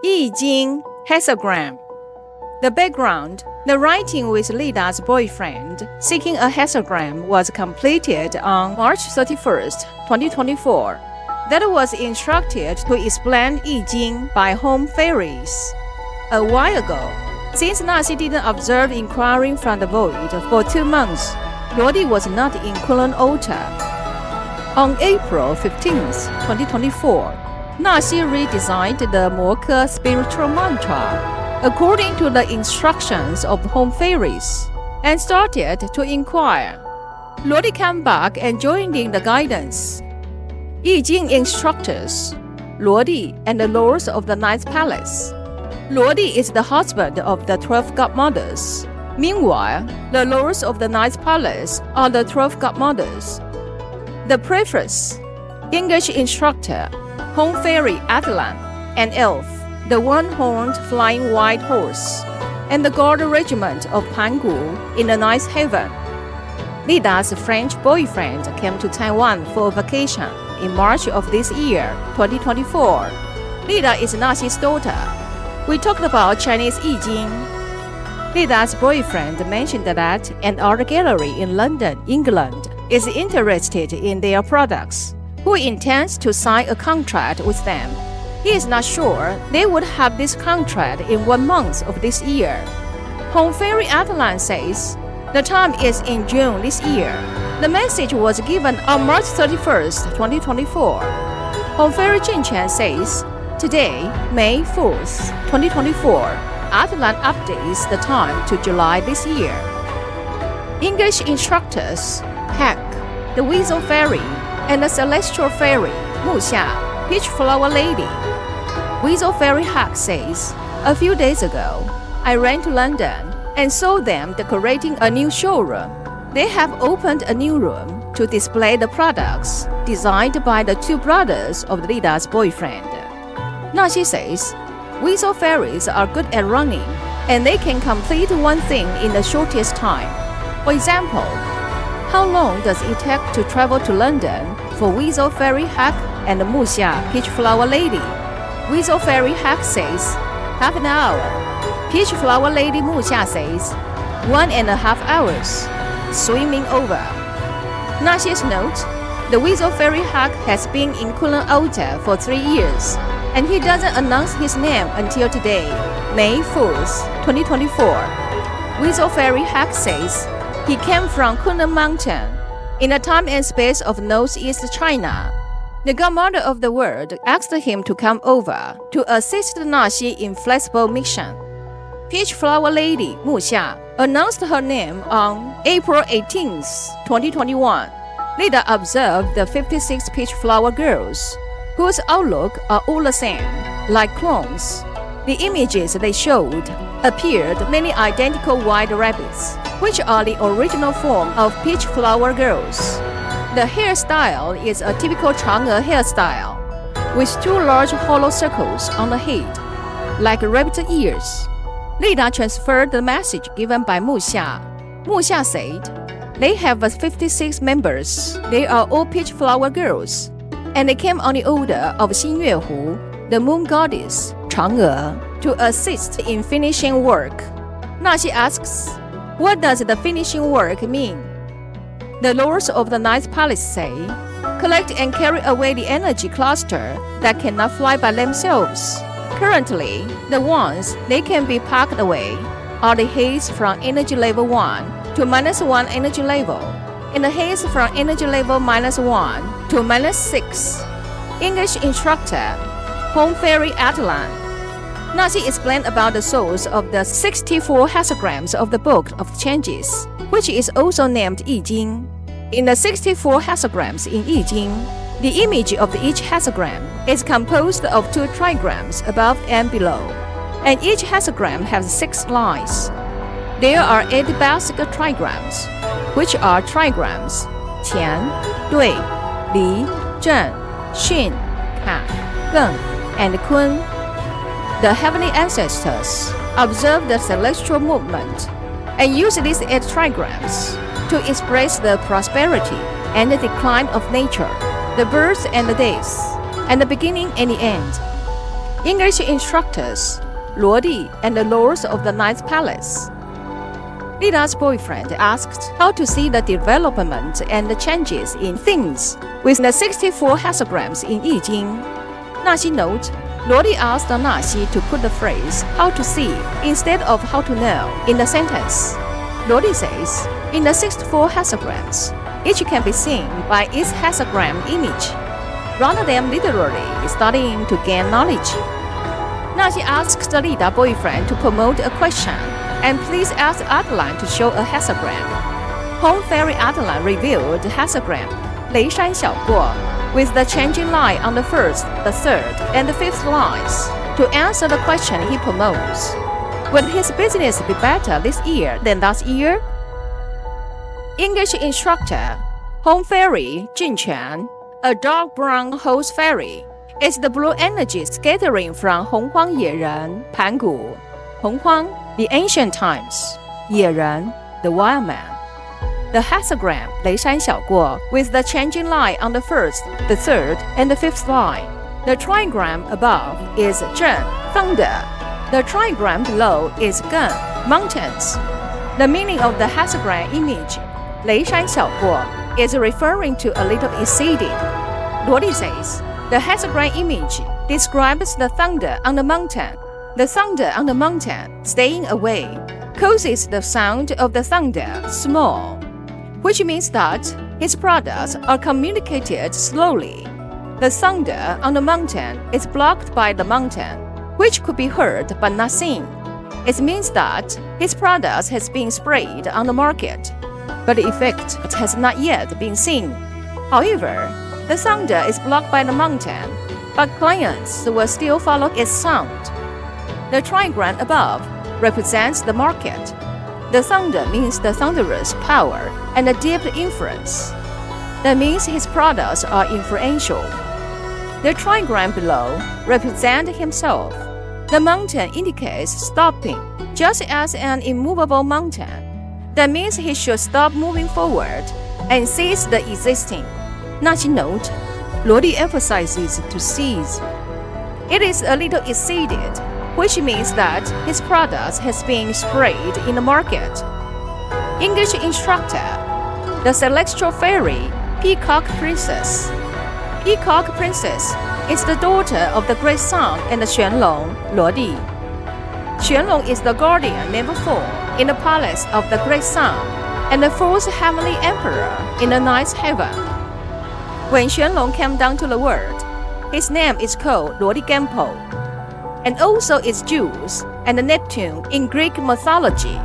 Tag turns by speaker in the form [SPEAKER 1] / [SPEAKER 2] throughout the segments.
[SPEAKER 1] I Ching hexagram. The background, the writing with Lida's boyfriend seeking a hexagram was completed on March 31st, 2024. That was instructed to explain I Ching by home fairies. A while ago, since Naxi didn't observe inquiring from the void for 2 months, Luodi was not in Kunlun altar. On April 15th, 2024, Naxi redesigned the Moke Spiritual Mantra according to the instructions of home fairies and started to inquire. Luodi came back and joined in the guidance. I Ching instructors, Luodi and the lords of the Ninth Palace. Luodi is the husband of the 12 godmothers. Meanwhile, the lords of the Ninth Palace are the 12 godmothers. The preface, English instructor, home fairy Atlan, an elf, the one-horned flying white horse, and the guard regiment of Pangu in the ninth heaven. Lida's French boyfriend came to Taiwan for a vacation in March of this year, 2024. Lida is Naxi's daughter. We talked about Chinese I Ching. Lida's boyfriend mentioned that an art gallery in London, England, is interested in their products, who intends to sign a contract with them. He is not sure they would have this contract in 1 month of this year. Home Fairy Atlan says the time is in June this year. The message was given on March 31st, 2024. Home Fairy Jinchan says today, May 4th, 2024, Atlan updates the time to July this year. English instructors, Heck, the Weasel Fairy, and the Celestial Fairy, Xia, Peach Flower Lady. Weasel Fairy Hack says, a few days ago, I ran to London and saw them decorating a new showroom. They have opened a new room to display the products designed by the 2 brothers of Lida's boyfriend. Naxi says, Weasel Fairies are good at running, and they can complete one thing in the shortest time. For example, how long does it take to travel to London for Weasel Fairy Hack and Xia, Peach Flower Lady? Weasel Fairy Hack says, half an hour. Peach Flower Lady Xia says, 1.5 hours. Swimming over. Naxi's note, the Weasel Fairy Hack has been in Kunlun altar for 3 years, and he doesn't announce his name until today, May 4th, 2024. Weasel Fairy Hack says, he came from Kunlun Mountain, in the time and space of northeast China. The godmother of the world asked him to come over to assist Naxi in flexible mission. Peach Flower Lady Xia announced her name on April 18th, 2021. Lida observed the 56 Peach Flower girls, whose outlook are all the same, like clones. The images they showed appeared many identical white rabbits, which are the original form of Peach Flower girls. The hairstyle is a typical Chang'e hairstyle, with 2 large hollow circles on the head, like rabbit ears. Lida transferred the message given by Xia. Xia said, they have 56 members. They are all Peach Flower girls, and they came on the order of Xinyu, the moon goddess, Chang'e, to assist in finishing work. Naxi asks, what does the finishing work mean? The lords of the Ninth Palace say, collect and carry away the energy cluster that cannot fly by themselves. Currently, the ones that can be packed away are the heads from energy level 1 to -1 energy level, and the heads from energy level -1 to -6. English instructor, Home Fairy Atlan. Naxi explained about the souls of the 64 hexagrams of the Book of Changes, which is also named I Ching. In the 64 hexagrams in I Ching, the image of each hexagram is composed of 2 trigrams above and below, and each hexagram has 6 lines. There are 8 basic trigrams, which are trigrams Qian, Dui, Li, Zhen, Xun, Kan, Geng, and Kun. The heavenly ancestors observe the celestial movement and use these 8 trigrams to express the prosperity and the decline of nature, the birth and the death, and the beginning and the end. English instructors, 罗帝 and the lords of the ninth palace. Lida's boyfriend asked how to see the development and the changes in things with the 64 hexagrams in I Ching. Naxi note, Lodi asked Naxi to put the phrase how to see instead of how to know in the sentence. Lodi says, in the 64 hexagrams, each can be seen by its hexagram image, rather than literally studying to gain knowledge. Naxi asked the Lida boyfriend to promote a question and please ask Adeline to show a hexagram. Home Fairy Adeline revealed the hexagram, 雷山小过, with the changing line on the first, the third, and the fifth lines to answer the question he promotes. Will his business be better this year than last year? English instructor, Home Fairy, Jingquan, a dark brown host fairy, is the blue energy scattering from 洪荒野人, 盘古, 洪荒, the ancient times, 野人, the wild man. The hexagram, 雷山小过, with the changing line on the first, the third, and the fifth line. The trigram above is Zhen, thunder. The trigram below is Gen, mountains. The meaning of the hexagram image, 雷山小过, is referring to a little exceeded. Luodi says, the hexagram image describes the thunder on the mountain. The thunder on the mountain, staying away, causes the sound of the thunder small, which means that his products are communicated slowly. The thunder on the mountain is blocked by the mountain, which could be heard but not seen. It means that his products has been sprayed on the market, but the effect has not yet been seen. However, the thunder is blocked by the mountain, but clients will still follow its sound. The trigram above represents the market. The thunder means the thunderous power and the deep influence. That means his products are influential. The trigram below represents himself. The mountain indicates stopping, just as an immovable mountain. That means he should stop moving forward and cease the existing. Naxi note, Luodi emphasizes to cease. It is a little exceeded, which means that his products has been sprayed in the market. English instructor, the celestial fairy, Peacock Princess. Peacock Princess is the daughter of the great sun and the Xuanlong, Luodi. Xuanlong is the guardian never fall in the palace of the great sun and the fourth heavenly emperor in the ninth heaven. When Xuanlong came down to the world, his name is called Luodi Gampo, and also its Zeus and Neptune in Greek mythology.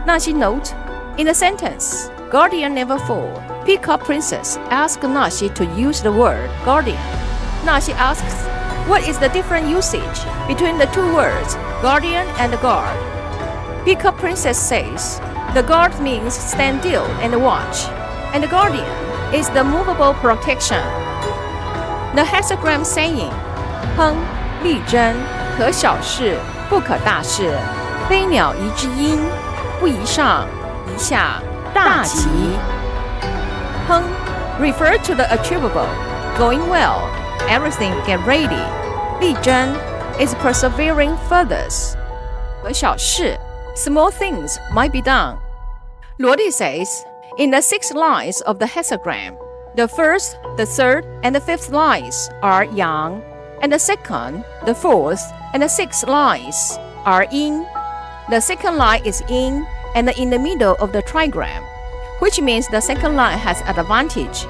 [SPEAKER 1] Naxi note, in the sentence, guardian never fall, Peacock Princess asked Naxi to use the word guardian. Naxi asks, what is the different usage between the two words, guardian and guard? Peacock Princess says, the guard means stand still and watch, and the guardian is the movable protection. The hexagram saying, 亨 力争，可小事，不可大事。飞鸟宜之音，不宜上，宜下，大吉。亨 refer to the achievable, going well, everything get ready. 力争 is persevering furthers. 可小事 small things might be done. Luodi says, in the 6 lines of the hexagram, the first, the third, and the fifth lines are yang, and the second, the fourth, and the sixth lines are yin. The second line is yin, and in the middle of the trigram, which means the second line has an advantage.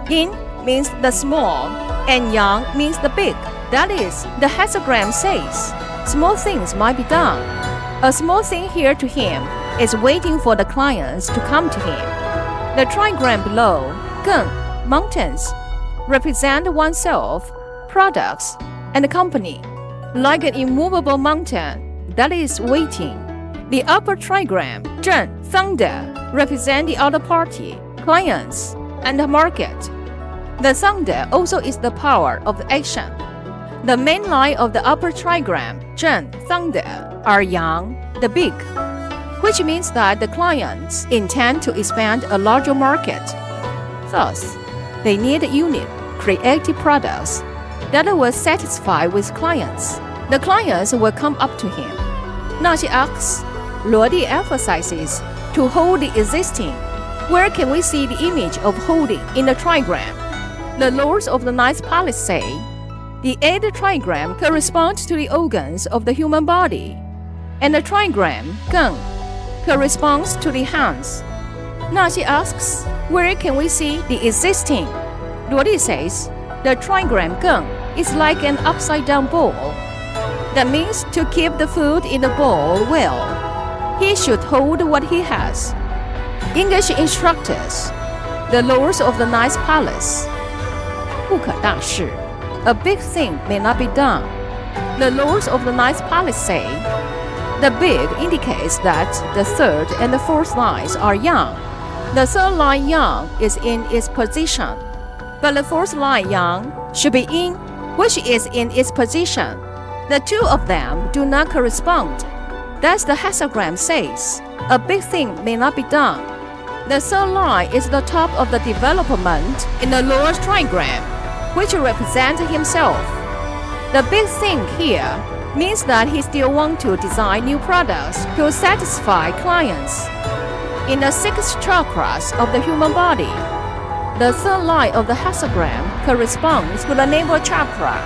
[SPEAKER 1] Yin means the small, and yang means the big. That is, the hexagram says, small things might be done. A small thing here to him is waiting for the clients to come to him. The trigram below, Gen, mountains, represent oneself, products, and the company, like an immovable mountain that is waiting. The upper trigram, Zhen, thunder, represent the other party, clients, and the market. The thunder also is the power of the action. The main line of the upper trigram, Zhen, thunder, are yang, the big, which means that the clients intend to expand a larger market. Thus, they need unique, creative products. that was satisfied with clients. The clients will come up to him. 那些 asks, 罗地 emphasizes to hold the existing. Where can we see the image of holding in the trigram? The lords of the ninth palace say, the 8th trigram corresponds to the organs of the human body, and the trigram, 艮, corresponds to the hands. 那些 asks, where can we see the existing? 罗地 says, the trigram 艮 is like an upside-down bowl. That means to keep the food in the bowl well, he should hold what he has. English instructors, the lords of the ninth palace. 不可大事. A big thing may not be done. The lords of the ninth palace say, the big indicates that the third and the fourth lines are yang. The third line yang is in its position, but the fourth line yang should be in, which is in its position. The two of them do not correspond. Thus the hexagram says, a big thing may not be done. The third line is the top of the development in the lower trigram, which represents himself. The big thing here means that he still wants to design new products to satisfy clients. In the 6 chakras of the human body, the third line of the hexagram corresponds to the navel chakra,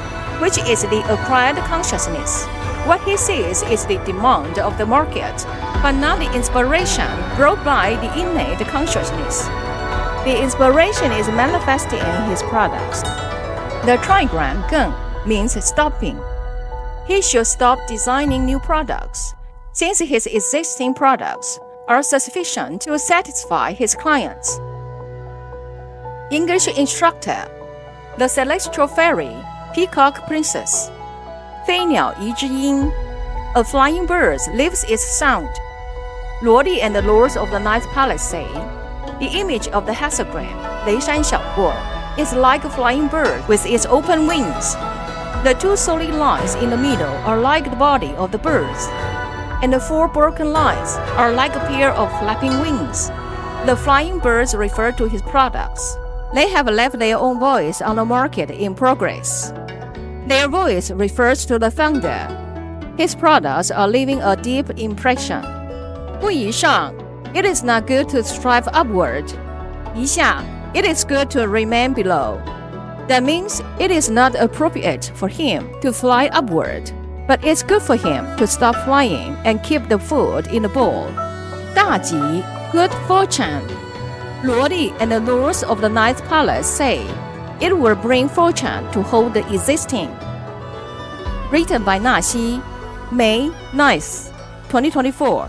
[SPEAKER 1] which is the acquired consciousness. What he sees is the demand of the market, but not the inspiration brought by the innate consciousness. The inspiration is manifested in his products. The trigram 艮 means stopping. He should stop designing new products, since his existing products are sufficient to satisfy his clients. English instructor, the celestial fairy, peacock princess. 飞鸟宜之音. A flying bird leaves its sound. Lordy and the lords of the ninth palace say, the image of the hexagram, 雷山小过, is like a flying bird with its open wings. The 2 solid lines in the middle are like the body of the birds, and the 4 broken lines are like a pair of flapping wings. The flying birds refer to his products. They have left their own voice on the market in progress. Their voice refers to the founder. His products are leaving a deep impression. 不宜上, it is not good to strive upward. 宜下, it is good to remain below. That means it is not appropriate for him to fly upward, but it's good for him to stop flying and keep the food in the bowl. 大吉, good fortune. Lordy and the lords of the ninth palace say, it will bring fortune to hold the existing. Written by Na Xi, May 9th, 2024.